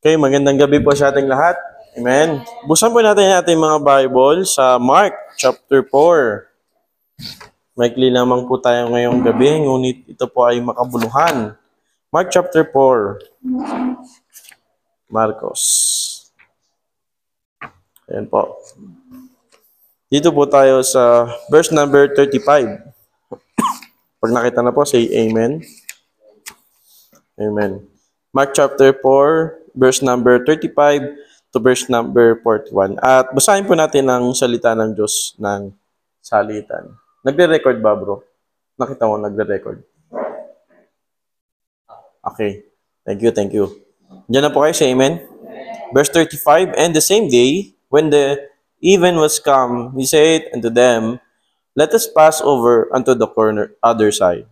Okay, magandang gabi po sa ating lahat. Amen. Buksan po natin ang ating mga Bible sa Mark chapter 4. Maikli lamang po tayo ngayong gabi, ngunit ito po ay makabuluhan. Mark chapter 4. Marcos. Ayan po. Dito po tayo sa verse number 35. Pag nakita na po, say Amen. Amen. Mark chapter 4, verse number 35 to verse number 41. At basahin po natin ang salita ng Diyos ng salitan. Nagre-record ba, bro? Nakita mo, nagre-record. Okay. Thank you, thank you. Diyan na po kayo, say Amen. Verse 35, and the same day, when the even was come, he said unto them, let us pass over unto the other side.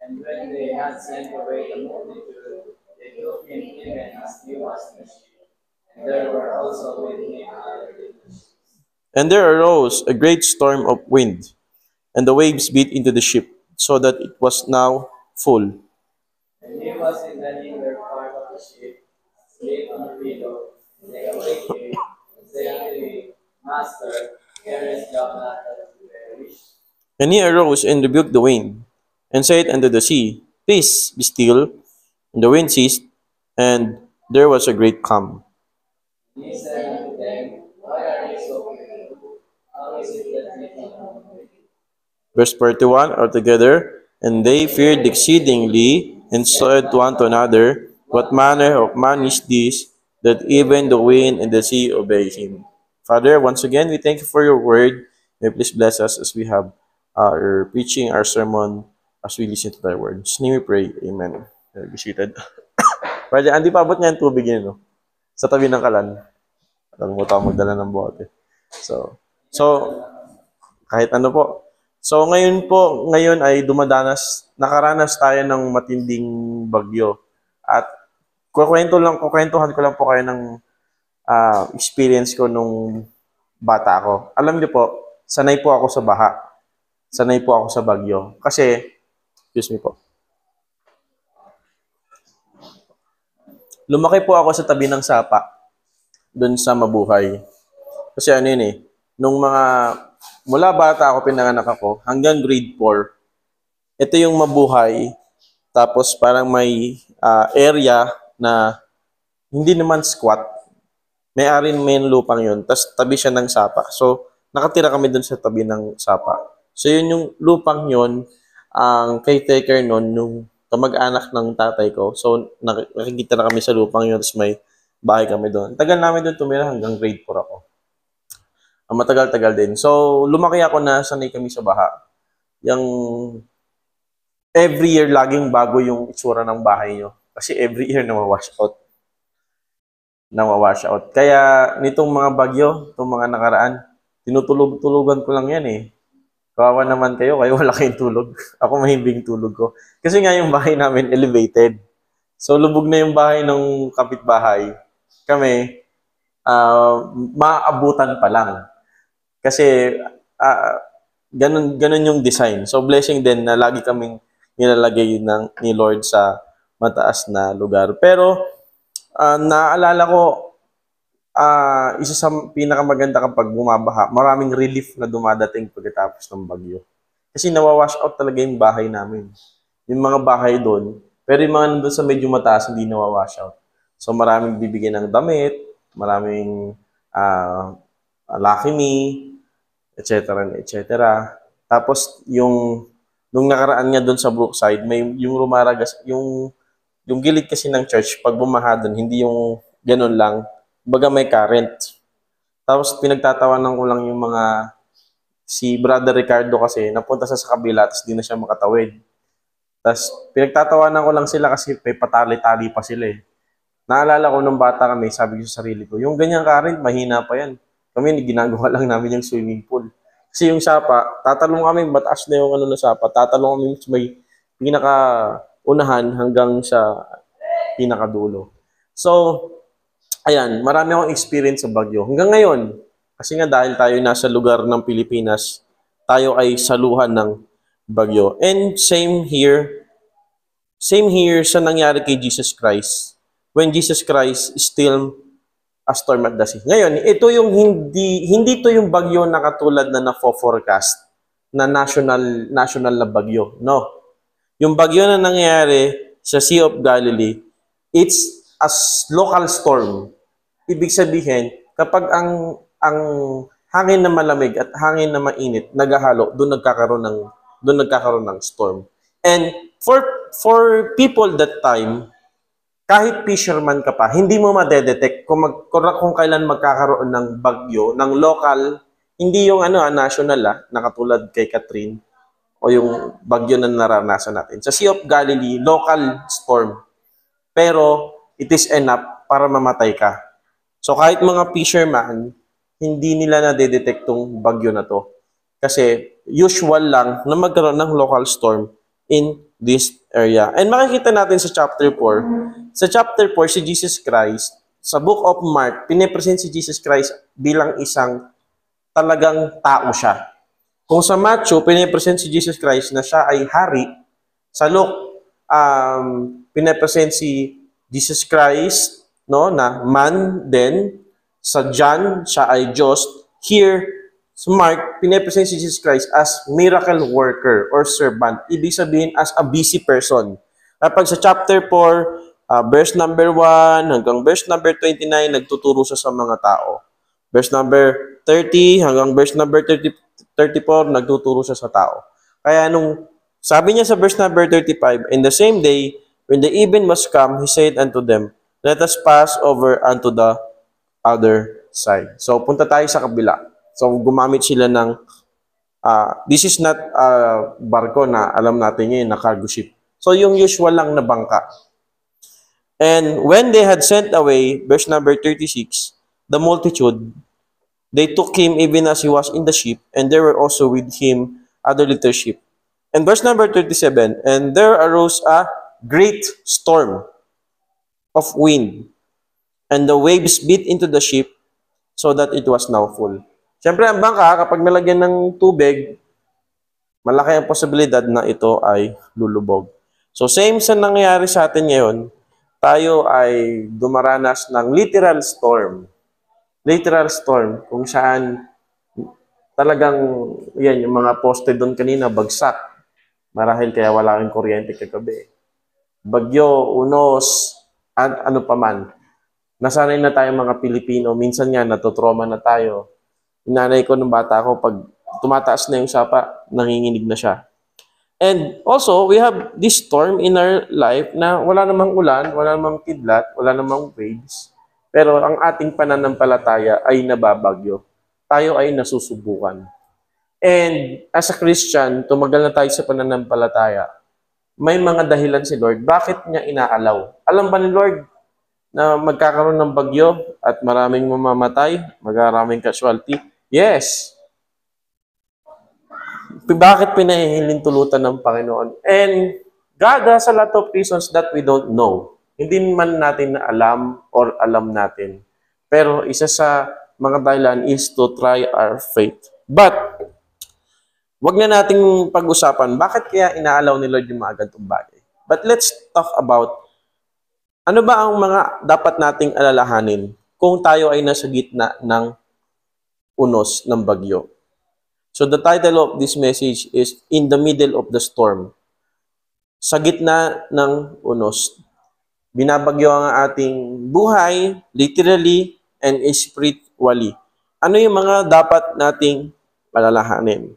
And when they had sent away the multitude, they took him even as he was in the ship. And there were also with him other witnesses. And there arose a great storm of wind, and the waves beat into the ship, so that it was now full. And he was in the hinder part of the ship, asleep on a pillow. And they awake him, and say unto him, Master, carest thou not that we perish? And he arose and rebuked the wind, and said unto the sea, Peace, be still. And the wind ceased, and there was a great calm. And he said unto them, Why are ye so fearful? How is it that ye think on me? Verse 41, altogether, and they feared exceedingly, and said one to another, What manner of man is this, that even the wind and the sea obey him? Father, once again, we thank you for your word. May you please bless us as we have our preaching, our sermon, as we listen to thy word. In Jesus' name we pray. Amen. Be seated. Pwede, hindi pa abot nga yung tubig yun, no? Sa tabi ng kalan. Alam mo tayo magdala ng bote. So, kahit ano po. So, ngayon ay nakaranas tayo ng matinding bagyo. At kukwentuhan ko lang po kayo ng experience ko nung bata ako. Alam niyo po, sanay po ako sa baha. Sanay po ako sa bagyo. Kasi, excuse me po. Lumaki po ako sa tabi ng sapa doon sa Mabuhay. Kasi ano yun eh, mula bata ako, pinanganak ako, hanggang grade 4, ito yung Mabuhay, tapos parang may area na hindi naman squat, may-ari may lupang yun, tapos tabi siya ng sapa. So, nakatira kami doon sa tabi ng sapa. So, yun yung lupang yun, ang caretaker nun, nung kamag-anak ng tatay ko. So, nakikita na kami sa lupang yun, tapos may bahay kami doon. Tagal namin doon tumira hanggang grade 4 ako. Matagal-tagal din. So, lumaki ako na sanay kami sa baha. Yung every year, laging bago yung itsura ng bahay nyo. Kasi every year, nawawash out. Kaya, nitong mga bagyo, itong mga nakaraan, tinutulog-tulugan ko lang yan eh. Kawawa naman kayo wala kayong tulog. Ako mahimbing tulog ko. Kasi nga yung bahay namin elevated. So, lubog na yung bahay ng kapitbahay. Kami, maabutan pa lang. Kasi, ganun yung design. So, blessing din na lagi kaming nilalagay ni Lord sa mataas na lugar. Pero, naalala ko, isa sa pinakamaganda kapag bumabaha, maraming relief na dumadating pagkatapos ng bagyo. Kasi nawawash out talaga yung bahay namin. Yung mga bahay doon, pero yung mga nandun sa medyo mataas, hindi nawawash out. So maraming bibigyan ng damit, maraming Lucky Me, etc. Tapos nung nakaraan nga doon sa Brookside, may yung rumaragas, yung gilid kasi ng church, pag bumaha doon, hindi yung ganun lang, baga may current. Tapos pinagtatawanan ko lang yung si Brother Ricardo kasi napunta sa kabila tapos di na siya makatawid. Tapos pinagtatawanan ko lang sila kasi may patali-tali pa sila eh. Naalala ko nung bata kami, sabi ko sa sarili ko, yung ganyang current, mahina pa yan. Kami, ginagawa lang namin yung swimming pool. Kasi yung sapa, tatalong kami, mataas na yung na sapa, tatalong kami sa may pinaka-unahan hanggang sa pinakadulo. So, ayan, marami akong experience sa bagyo. Hanggang ngayon, kasi nga dahil tayo nasa lugar ng Pilipinas, tayo ay saluhan ng bagyo. And same here sa nangyari kay Jesus Christ. when Jesus Christ is still a storm at the sea. Ngayon, ito yung hindi to yung bagyo na katulad na na-forecast na national na bagyo. No. Yung bagyo na nangyayari sa Sea of Galilee, it's a local storm. Ibig sabihin, kapag ang hangin na malamig at hangin na mainit naghahalo, doon nagkakaroon ng storm. And for people that time, kahit fisherman ka pa, hindi mo madedetect kung kailan magkakaroon ng bagyo, ng local, hindi yung national na katulad kay Catherine o yung bagyo na naranasan natin. Sa Sea of Galilee, local storm. Pero it is enough para mamatay ka. So kahit mga fisherman, hindi nila nadedetect tong bagyo na to. Kasi usual lang na magkaroon ng local storm in this area. And makikita natin sa chapter 4. Sa chapter 4, si Jesus Christ, sa book of Mark, pinipresent si Jesus Christ bilang isang talagang tao siya. Kung sa Matthew, pinipresent si Jesus Christ na siya ay hari. Sa Luke, pinipresent si Jesus Christ na man din. Sa John, siya ay Diyos. Here, sa Mark, pinipresent si Jesus Christ as miracle worker or servant. Ibig sabihin as a busy person. Kapag sa chapter 4, verse number 1 hanggang verse number 29, nagtuturo siya sa mga tao. Verse number 30 hanggang verse number 34, nagtuturo siya sa tao. Kaya nung sabi niya sa verse number 35, in the same day, when the even was come, he said unto them, let us pass over unto the other side. So, punta tayo sa kabila. So, gumamit sila ng, this is not barko na alam natin yun, na cargo ship. So, yung usual lang na bangka. And when they had sent away, verse number 36, the multitude, they took him even as he was in the ship, and there were also with him other little sheep. And verse number 37, and there arose a great storm of wind, and the waves beat into the ship, so that it was now full. Siyempre, ang bangka, kapag nalagyan ng tubig, malaki ang posibilidad na ito ay lulubog. So, same sa nangyayari sa atin ngayon, tayo ay dumaranas ng literal storm. Literal storm, kung saan talagang, yan, yung mga poste doon kanina, bagsak. Marahil kaya wala kang kuryente kagabi. Bagyo, unos, at ano pa man. Nasanay na tayo mga Pilipino. Minsan nga, natutroma na tayo. Yung nanay ko nung bata ko, pag tumataas na yung sapa, nanginginig na siya. And also, we have this storm in our life na wala namang ulan, wala namang kidlat, wala namang waves. Pero ang ating pananampalataya ay nababagyo. Tayo ay nasusubukan. And as a Christian, tumagal na tayo sa pananampalataya. May mga dahilan si Lord. Bakit niya inaalaw? Alam ba ni Lord na magkakaroon ng bagyo at maraming mamamatay, maraming casualty? Yes. Bakit pinahihilintulutan ng Panginoon? And God has a lot of reasons that we don't know. Hindi man natin na alam or alam natin. Pero isa sa mga dahilan is to try our faith. But, wag na nating pag-usapan, bakit kaya inaalaw ni Lord yung mga ganitong bagay? But let's talk about ano ba ang mga dapat nating alalahanin kung tayo ay nasa gitna ng unos ng bagyo. So the title of this message is In the Middle of the Storm. Sa gitna ng unos. Binabagyo ang ating buhay, literally and spiritually. Ano yung mga dapat nating alalahanin?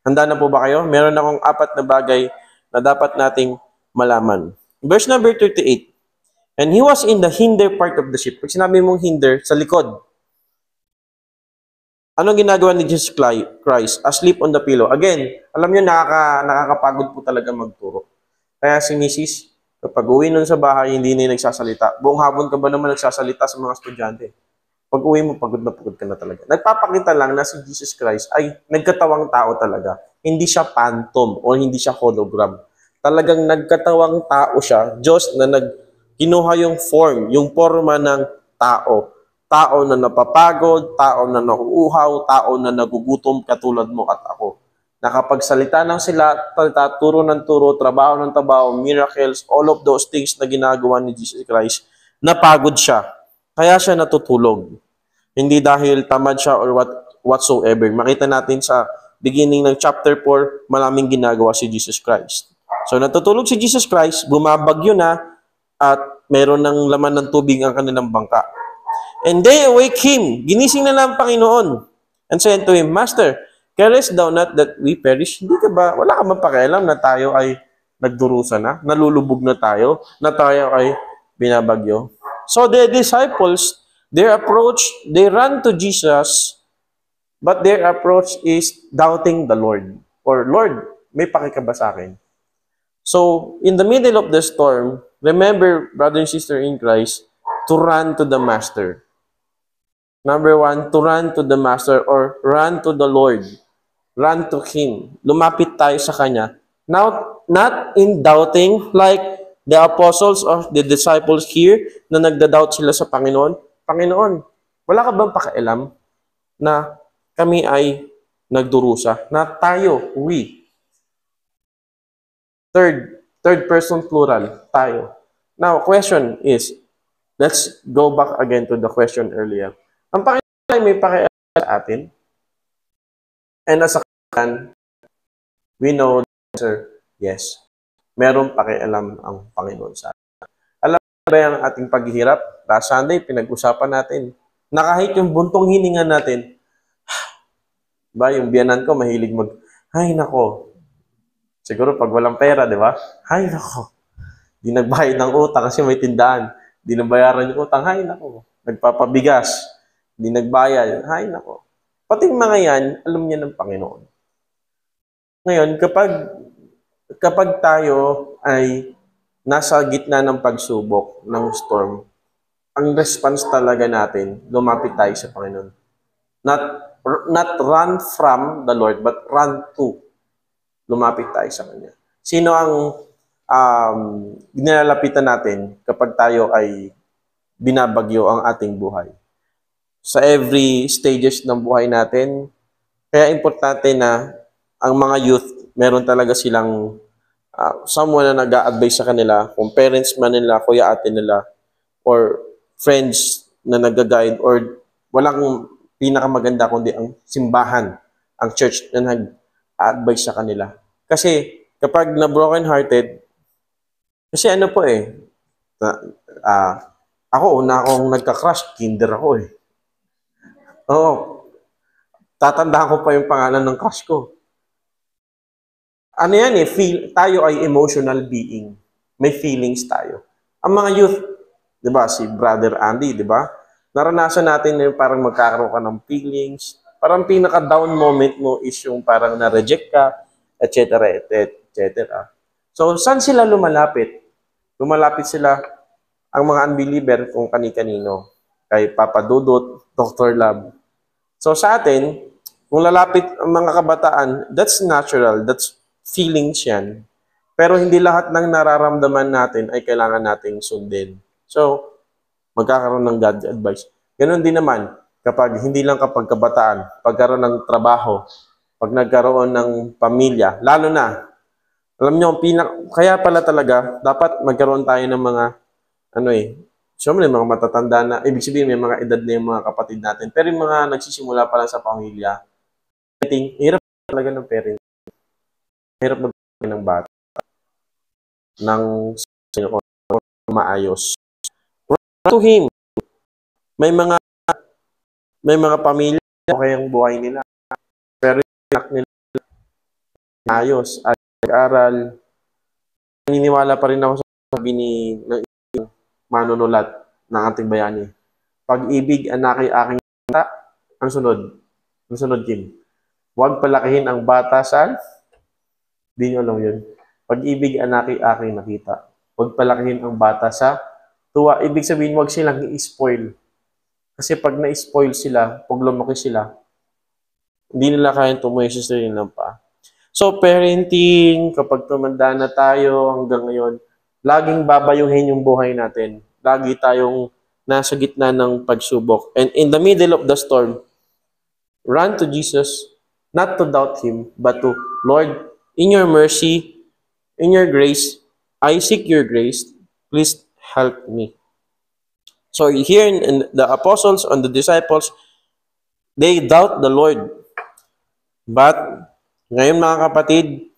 Handa na po ba kayo? Meron akong 4 na bagay na dapat nating malaman. Verse number 38. And he was in the hinder part of the ship. Pag sinabi mong hinder, sa likod. Anong ginagawa ni Jesus Christ? Asleep on the pillow. Again, alam niyo, nakakapagod po talaga magturo. Kaya si Mrs., kapag uwi nun sa bahay, hindi na nagsasalita. Buong hapon ka ba naman nagsasalita sa mga estudyante? Pag uwi mo, pagod na pagod ka na talaga. Nagpapakita lang na si Jesus Christ ay nagkatawang tao talaga. Hindi siya phantom o hindi siya hologram. Talagang nagkatawang tao siya. Diyos na kinuha yung form, yung forma ng tao. Tao na napapagod, tao na nauuhaw, tao na nagugutom katulad mo at ako. Nakapagsalita ng sila, turo ng turo, trabaho ng trabaho, miracles, all of those things na ginagawa ni Jesus Christ napagod siya. Kaya siya natutulog. Hindi dahil tamad siya or whatsoever. Makita natin sa beginning ng chapter 4, maraming ginagawa si Jesus Christ. So natutulog si Jesus Christ, bumabagyo na, at meron ng laman ng tubig ang kanilang bangka. And they awake him. Ginising na lang ang Panginoon. And said to him, Master, carest thou not that we perish? Hindi ka ba, wala ka ba pakialam na tayo ay nagdurusa na, nalulubog na tayo, na tayo ay binabagyo? So the disciples, their approach, they run to Jesus, but their approach is doubting the Lord. Or, Lord, may paki ka ba sa akin? So, in the middle of the storm, remember, brother and sister in Christ, to run to the Master. Number 1, to run to the Master or run to the Lord. Run to Him. Lumapit tayo sa Kanya. Now, not in doubting like the apostles or the disciples here na nagda-doubt sila sa Panginoon. Panginoon, wala ka bang pakialam na kami ay nagdurusa? Na tayo, we. Third person plural, tayo. Now, question is, let's go back again to the question earlier. Ang Panginoon ay may pakialam sa atin. And as a Christian, we know the answer, yes. Meron pakialam ang Panginoon sa atin. Alam ba yung ating paghihirap? Last Sunday, pinag-usapan natin na kahit yung buntong hininga natin, ba, yung biyanan ko mahilig ay nako. Siguro pag walang pera, di ba? Ay nako. Di nagbayad ng utang kasi may tindahan. Di nabayaran yung utang, ay nako. Nagpapabigas. Di nagbayad, ay nako. Pati mga yan, alam niya ng Panginoon. Ngayon, kapag tayo ay nasa gitna ng pagsubok, ng storm, ang response talaga natin, lumapit tayo sa Panginoon. Not run from the Lord, but run to. Lumapit tayo sa Kanya. Sino ang ginalapitan natin kapag tayo ay binabagyo ang ating buhay? Sa every stages ng buhay natin, kaya importante na ang mga youth, meron talaga silang someone na nag-a-advise sa kanila, kung parents man nila, kuya ate nila, or friends na nag-guide, or walang pinakamaganda kundi ang simbahan, ang church na nag-advise sa kanila. Kasi kapag na-broken-hearted, kasi ano po ako, una akong nagka-crush, kinder ako eh. Oo, tatandaan ko pa yung pangalan ng crush ko. Ano yan eh, tayo ay emotional being. May feelings tayo. Ang mga youth, di ba, si Brother Andy, di ba? Naranasan natin na yung parang magkakaroon ka ng feelings. Parang pinaka-down moment mo is yung parang na-reject ka, etc. etc. So, saan sila lumalapit? Lumalapit sila, ang mga unbeliever, kung kani-kanino. Kay Papa Dudut, Dr. Love. So, sa atin, kung lalapit ang mga kabataan, that's natural, that's feelings yan. Pero hindi lahat ng nararamdaman natin ay kailangan nating sundin. So, magkakaroon ng God advice. Ganon din naman, hindi lang kapag kabataan, pagkaroon ng trabaho, pag nagkaroon ng pamilya, lalo na, alam nyo, kaya pala talaga, dapat magkaroon tayo ng mga, siyempre, mga matatanda na, ibig sabihin, may mga edad na yung mga kapatid natin. Pero yung mga nagsisimula pa lang sa pamilya, hirap talaga ng parents. Hirap mag- ng bata. Ng maayos. To him, may mga pamilya, okay ang buhay nila. Pero yung anak nila, ayos, at nag-aral. Naniniwala pa rin ako sa sabi ng manunulat ng ating bayani. Pag-ibig, anak ay aking bata. Ang sunod, Kim. Huwag palakihin ang bata sa... Di nyo alam yun. Pag-ibig, anak ay aking nakita. Huwag palakihin ang bata sa tuwa. Ibig sabihin, huwag silang i-spoil. Kasi pag na-spoil sila, pag lumaki sila, hindi nila kayang tumuhay sa sarili ng pa. So, parenting, kapag tumanda na tayo hanggang ngayon, laging babayuhin yung buhay natin. Lagi tayong nasa gitna ng pagsubok. And in the middle of the storm, run to Jesus, not to doubt Him, but to, Lord, in your mercy, in your grace, I seek your grace. Please help me. So here in the apostles and the disciples, they doubt the Lord. But ngayon mga kapatid,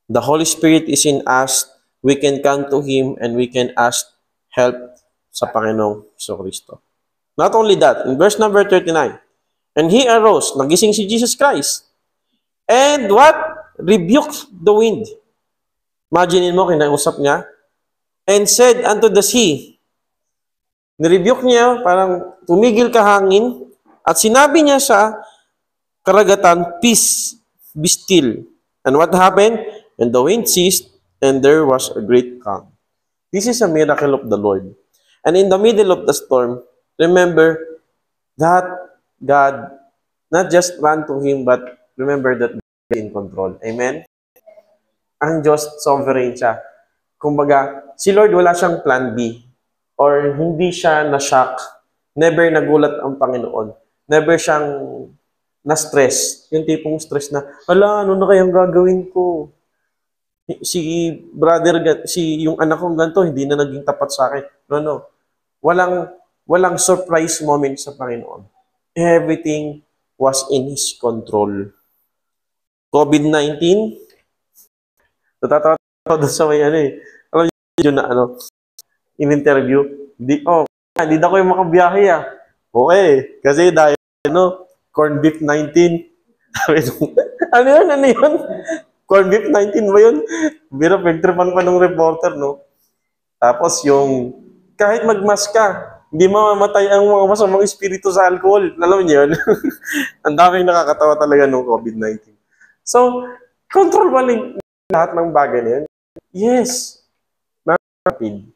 the Holy Spirit is in us. We can come to Him and we can ask help sa Panginoong Kristo. Not only that, in verse number 39, and He arose, nagising si Jesus Christ, and what? Rebuked the wind. Imagine mo, kinausap niya, and said unto the sea, nirebuke niya, parang tumigil ka hangin, at sinabi niya sa karagatan, peace, be still. And what happened? And the wind ceased, and there was a great calm. This is a miracle of the Lord. And in the middle of the storm, remember that God not just ran to Him, but remember that God is in control. Amen? Ang Diyos, sovereign siya. Kumbaga, si Lord wala siyang plan B. Or hindi siya na-shock. Never nagulat ang Panginoon. Never siyang na-stress. Yung tipong stress na, ala, ano na kayang gagawin ko? Yung anak kong ganito, hindi na naging tapat sa akin. No. Walang surprise moment sa Panginoon. Everything was in His control. COVID-19, natatawa doon sa may alam niyo na in-interview, hindi na ko yung makabiyahe Okay, kasi dahil corn beef 19. Ano yun? Corn beef 19 ba yun? Biro, pagtripan pa ng reporter, no? Tapos yung, kahit magmask ka, hindi mamamatay ang mga masamang espiritu sa alcohol. Alam niyo yun? Ang daming nakakatawa talaga ng COVID-19. So, control ba lahat ng bagay na yun? Yes. Rapid.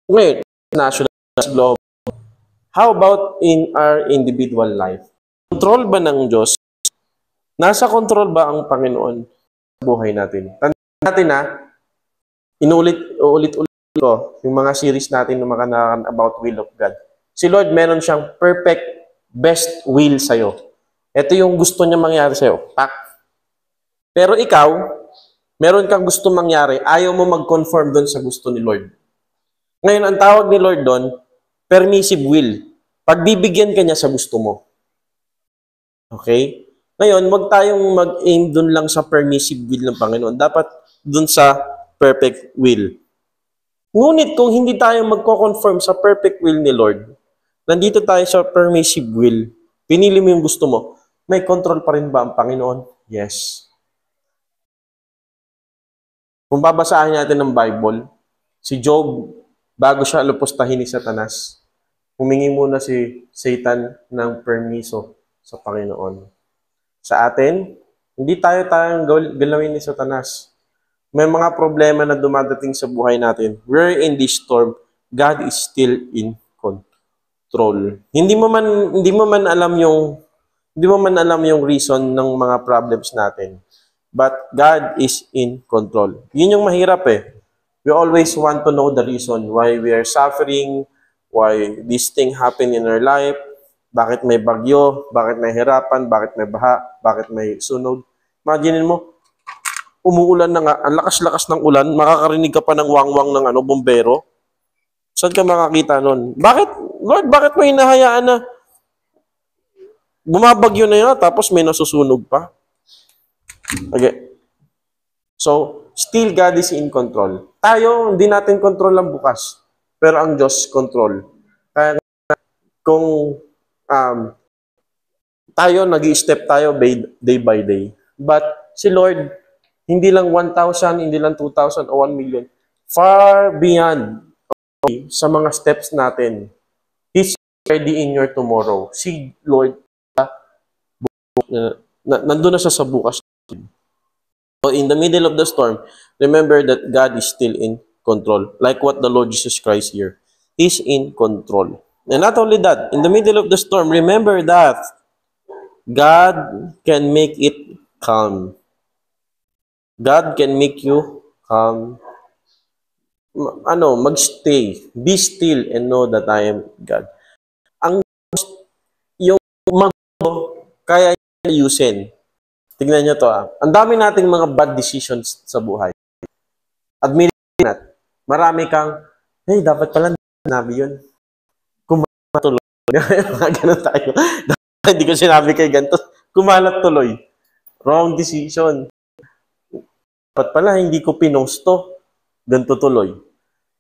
Ngayon, national, global. How about in our individual life? Control ba ng Diyos? Nasa control ba ang Panginoon sa buhay natin? Tandaan natin inulit ko yung mga series natin na makanakan about will of God. Si Lord, meron siyang perfect, best will sa'yo. Ito yung gusto niya mangyari sa'yo. Tak. Pero ikaw, meron kang gusto mangyari, ayaw mo mag-conform doon sa gusto ni Lord. Ngayon, ang tawag ni Lord doon, permissive will. Pagbibigyan ka niya sa gusto mo. Okay? Ngayon, wag tayong mag-aim doon lang sa permissive will ng Panginoon. Dapat doon sa perfect will. Ngunit kung hindi tayo magko-conform sa perfect will ni Lord, nandito tayo sa permissive will, pinili mo yung gusto mo, may control pa rin ba ang Panginoon? Yes. Kung babasahin natin ng Bible, si Job, bago siya lupustahin ni Satanas, humingi muna si Satan ng permiso sa Panginoon. Sa atin, hindi tayong galawin ni Satanas. May mga problema na dumadating sa buhay natin. We're in this storm. God is still in control. Hindi mo man alam yung reason ng mga problems natin. But God is in control. Yun yung mahirap We always want to know the reason why we are suffering, why this thing happen in our life, bakit may bagyo, bakit may hirapan, bakit may baha, bakit may sunog. Imagine mo, umuulan na nga, ang lakas-lakas ng ulan, makakarinig ka pa ng wangwang ng bombero. Saan ka makakita nun? Bakit, Lord, bakit mo hinahayaan na bumabagyo na yun, tapos may nasusunog pa? Okay. So, still God is in control. Tayo, hindi natin control ang bukas. Pero ang Diyos control. Kaya kung tayo, nag-i-step tayo day by day. But si Lord, hindi lang 1,000, hindi lang 2,000 o 1 million. Far beyond sa mga steps natin. He's ready in your tomorrow. Si Lord, nandun na siya sa bukas. So in the middle of the storm, remember that God is still in control. Like what the Lord Jesus Christ here. He's in control. And not only that, in the middle of the storm, remember that God can make it calm. God can make you calm. Magstay. Be still and know that I am God. Yung kaya ayusin. Tignan nyo to Ang dami nating mga bad decisions sa buhay. Admit natin, marami kang, dapat pala sinabi yun. Kumalat tuloy. Ganun tayo. Hindi ko sinabi kay ganito. Kumalat tuloy. Wrong decision. Dapat pala, hindi ko pinost-to. Ganito tuloy.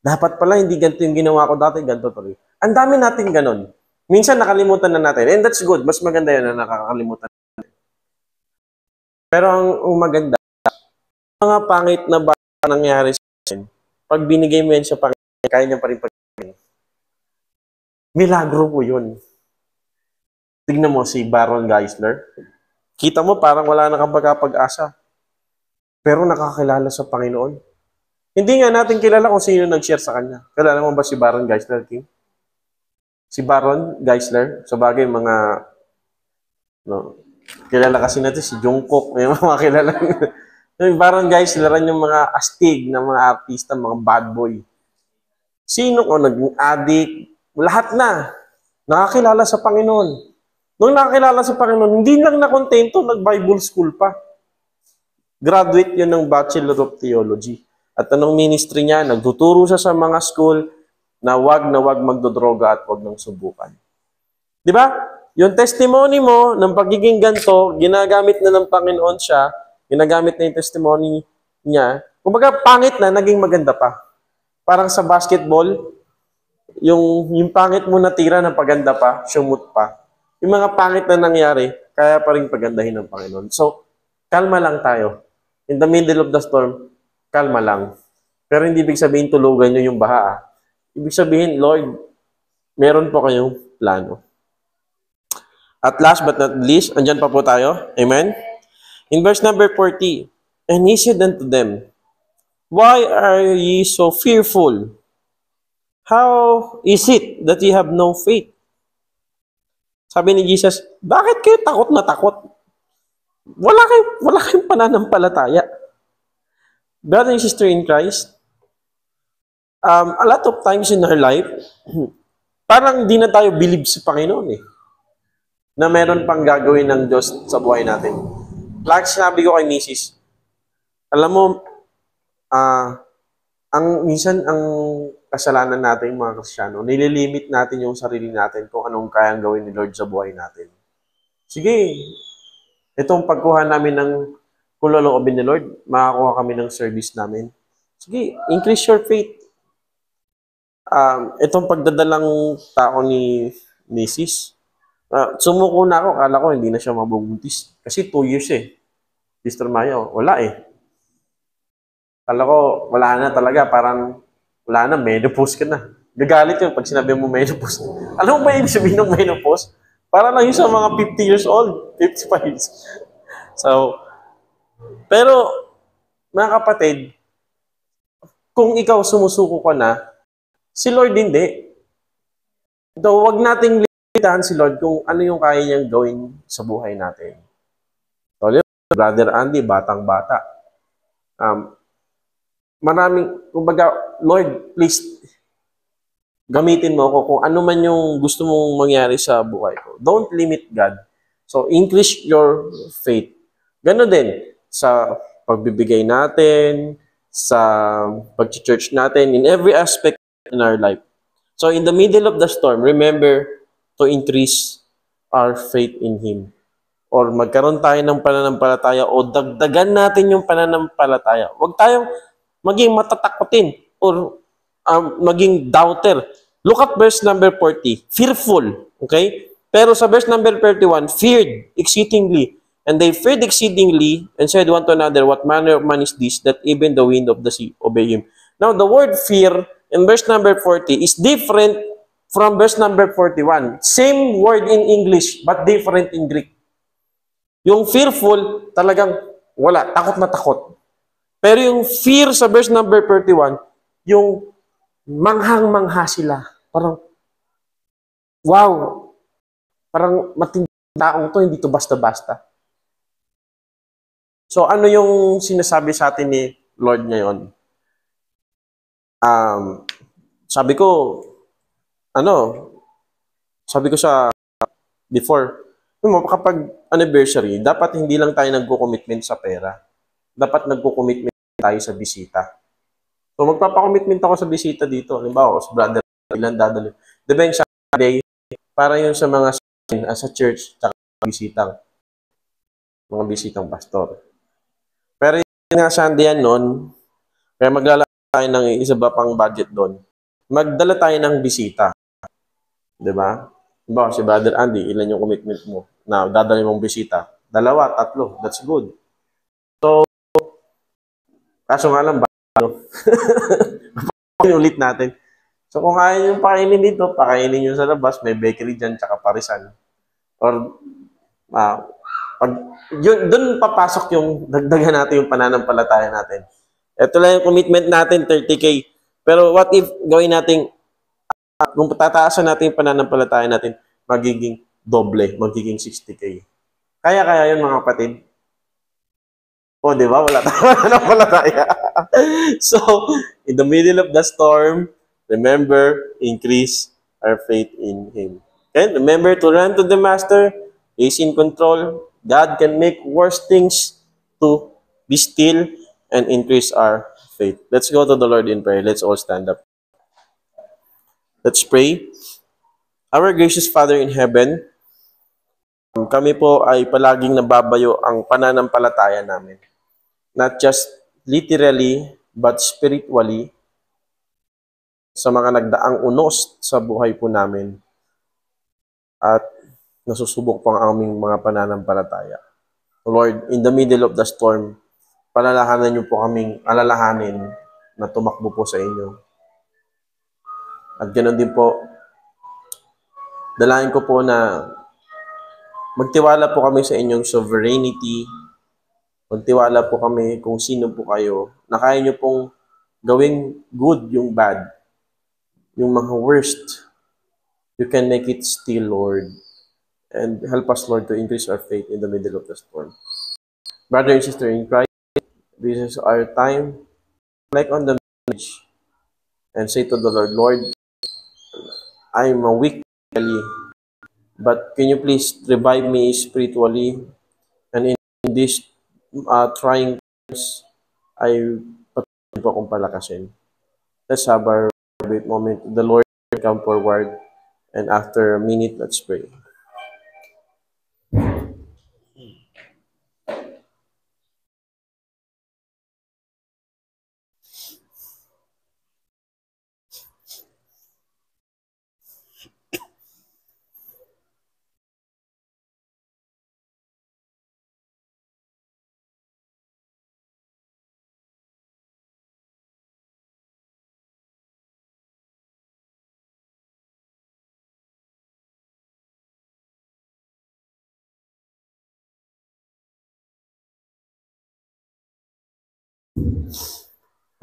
Dapat pala, hindi ganito yung ginawa ko dati. Ganito tuloy. Ang dami natin ganun. Minsan nakalimutan na natin. And that's good. Mas maganda yun na nakakalimutan. Pero ang maganda, mga pangit na ba nangyari sa atin, pag binigay mo yan sa Panginoon, kaya niya pa rin pagkain. Milagro po yun. Tignan mo si Baron Geisler. Kita mo parang wala na kang pag-asa. Pero nakakilala sa Panginoon. Hindi nga natin kilala kung sino nag-share sa kanya. Kilala mo ba si Baron Geisler, King? Si Baron Geisler, sa bagay mga kilala kasi natin si Jungkook, may mga kilala. Yung Baron Geisler, yung mga astig na mga artista, mga bad boy. Sino o naging addict, lahat na nakakilala sa Panginoon. Nung nakakilala sa Panginoon, hindi lang nakontento, nag-Bible school pa. Graduate yun ng Bachelor of Theology. At anong ministry niya? Nagtuturo siya sa mga school na wag magdodroga at wag nang subukan. Di ba? Yung testimony mo ng pagiging ganito, ginagamit na ng Panginoon siya, ginagamit na yung testimony niya. Kumbaga, pangit na, naging maganda pa. Parang sa basketball, yung pangit mo natira ng paganda pa, sumut pa. Yung mga pangit na nangyari, kaya pa rin pagandahin ng Panginoon. So, kalma lang tayo. In the middle of the storm, kalma lang. Pero hindi ibig sabihin tulugan nyo yung baha. Ibig sabihin, Lord, meron po kayong plano. At last but not least, andyan pa po tayo. Amen? In verse number 40, and he said unto them, why are ye so fearful? How is it that ye have no faith? Sabi ni Jesus, bakit kayo takot na takot? Wala kayong pananampalataya. Brother and sister in Christ, a lot of times in our life, parang di na tayo believe sa Panginoon eh. Na meron pang gagawin ng Diyos sa buhay natin. Like sinabi ko kay Mrs., alam mo, minsan ang kasalanan natin mga Kristiyano, nililimit natin yung sarili natin kung anong kayang gawin ni Lord sa buhay natin. Sige, itong pagkuha namin ng kung loloobin ni Lord, makakuha kami ng service namin. Sige, increase your faith. Itong pagdadalang tao ni Mrs., sumuko na ako, kala ko hindi na siya mabubuntis. Kasi 2 years eh. Sister Mayo, wala eh. Kala ko, wala na talaga, parang wala na, menopause ka na. Gagalit yun pag sinabi mo menopause. Ano ba yung sabihin ng menopause? Para lang yun sa mga 50 years old, 55 years. So, pero, mga kapatid, kung ikaw sumusuko ka na, si Lord hindi. So, wag nating limitahan si Lord kung ano yung kaya niyang gawin sa buhay natin. So, Brother Andy, batang-bata. Kumbaga, Lord, please, gamitin mo ako kung ano man yung gusto mong mangyari sa buhay ko. Don't limit God. So, increase your faith. Gano'n din sa pagbibigay natin, sa pag-church natin, in every aspect in our life. So, in the middle of the storm, remember to increase our faith in Him. Or magkaroon tayo ng pananampalataya o dagdagan natin yung pananampalataya. Huwag tayong maging matatakotin or maging doubter. Look at verse number 40. Fearful. Okay? Pero sa verse number 31, feared exceedingly. And they feared exceedingly and said one to another, what manner of man is this, that even the wind of the sea obey him? Now, the word fear in verse number 40 is different from verse number 41. Same word in English, but different in Greek. Yung fearful, talagang wala, takot na takot. Pero yung fear sa verse number 31, yung manghang-mangha sila. Parang, wow, parang matinding taong to, hindi to basta-basta. So, ano yung sinasabi sa atin ni Lord ngayon? Sabi ko sa before, kapag anniversary, dapat hindi lang tayo nagko-commitment sa pera. Dapat nagko-commitment tayo sa bisita. So, magpapa-commitment ako sa bisita dito. Halimbawa, sa Brother ilan dadali. Depende sa Sunday, para yun sa mga sa church, tsaka mga bisitang pastor. Pero yung nga Sunday yan noon, kaya maglalagay tayo ng isa ba pang budget doon. Magdala tayo ng bisita. Di ba? Diba, si Brother Andy, ilan yung commitment mo na dadali mong bisita? 2, 3, that's good. So, kaso nga lang, ulit natin. So, kung kaya yung pakainin dito, pakainin nyo sa labas, may bakery dyan, tsaka parisan. Or, pag, yun, dun papasok yung, dagdagan natin yung pananampalataya natin. Ito lang yung commitment natin, 30K. Pero what if gawin natin, kung tataasan natin yung pananampalataya natin, magiging doble, magiging 60K. Kaya yun mga kapatid. O, di ba? Wala tayo. So, in the middle of the storm, remember, increase our faith in Him. Okay? Remember to run to the Master. He's in control. God can make worse things to be still and increase our faith. Let's go to the Lord in prayer. Let's all stand up. Let's pray. Our gracious Father in heaven, kami po ay palaging nababayo ang pananampalataya namin. Not just literally, but spiritually, sa mga nagdaang unos sa buhay po namin. At nasusubok po ang aming mga pananampalataya. Lord, in the middle of the storm, palalahanan niyo po kaming alalahanin na tumakbo po sa inyo. At ganoon din po, dalangin ko po na magtiwala po kami sa inyong sovereignty. Magtiwala po kami kung sino po kayo, na kaya nyo pong gawing good yung bad, yung mga worst. You can make it still, Lord. And help us, Lord, to increase our faith in the middle of the storm. Brother and sister in Christ, this is our time. Like on the message and say to the Lord, Lord, I'm weak physically, but can you please revive me spiritually? And in this trying times, ay patuloy po akong palakasin. Let's have our great moment. The Lord come forward, and after a minute, let's pray.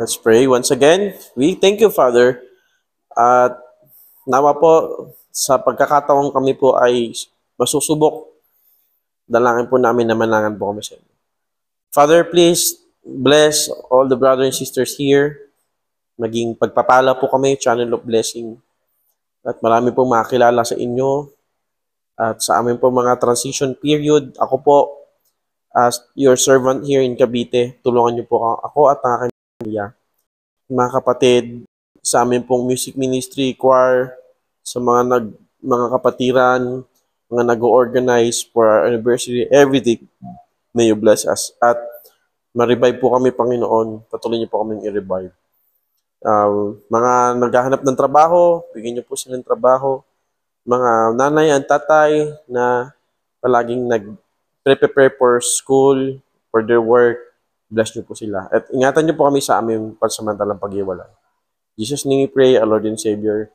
Let's pray once again. We thank you, Father. At nawa po, sa pagkakataong kami po ay masusubok, dalangin po namin na manangan po kami sa inyo. Father, please bless all the brothers and sisters here. Maging pagpapala po kami, channel of blessing. At marami pong makakilala sa inyo. At sa amin po mga transition period, ako po, as your servant here in Cavite, tulungan niyo po ako at ang aking pamilya. Mga kapatid, sa amin pong music ministry, choir, sa mga kapatiran, mga nag-organize for our anniversary, everything, may you bless us. At ma-revive po kami, Panginoon. Patuloy niyo po kami i-revive. Mga naghahanap ng trabaho, bigyan niyo po sila ng trabaho. Mga nanay at tatay na palaging nag-prepare for school, for their work, bless niyo po sila. At ingatan niyo po kami sa aming pansamantalang pag-iwalay. Jesus' name we pray, our Lord and Savior.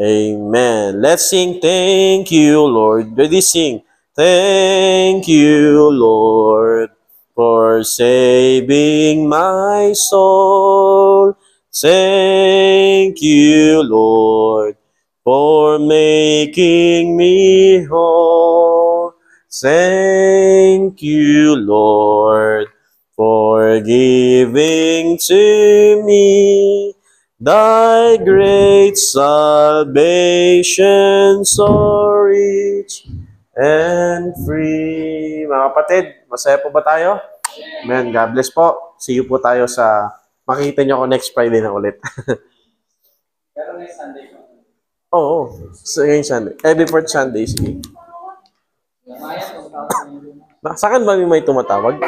Amen. Let's sing, thank you, Lord. Ready, sing. Thank you, Lord, for saving my soul. Thank you, Lord, for making me whole. Thank you, Lord, for giving to me thy great salvation, so rich and free. Mga kapatid, masaya po ba tayo? Amen. God bless po. See you po tayo sa, makikita nyo ako next Friday na ulit. Pero next Sunday po. Oo. So, ngayong Sunday. Every fourth Sunday, sige. Maya, 2,000 yun. Sa akin ba may tumatawag?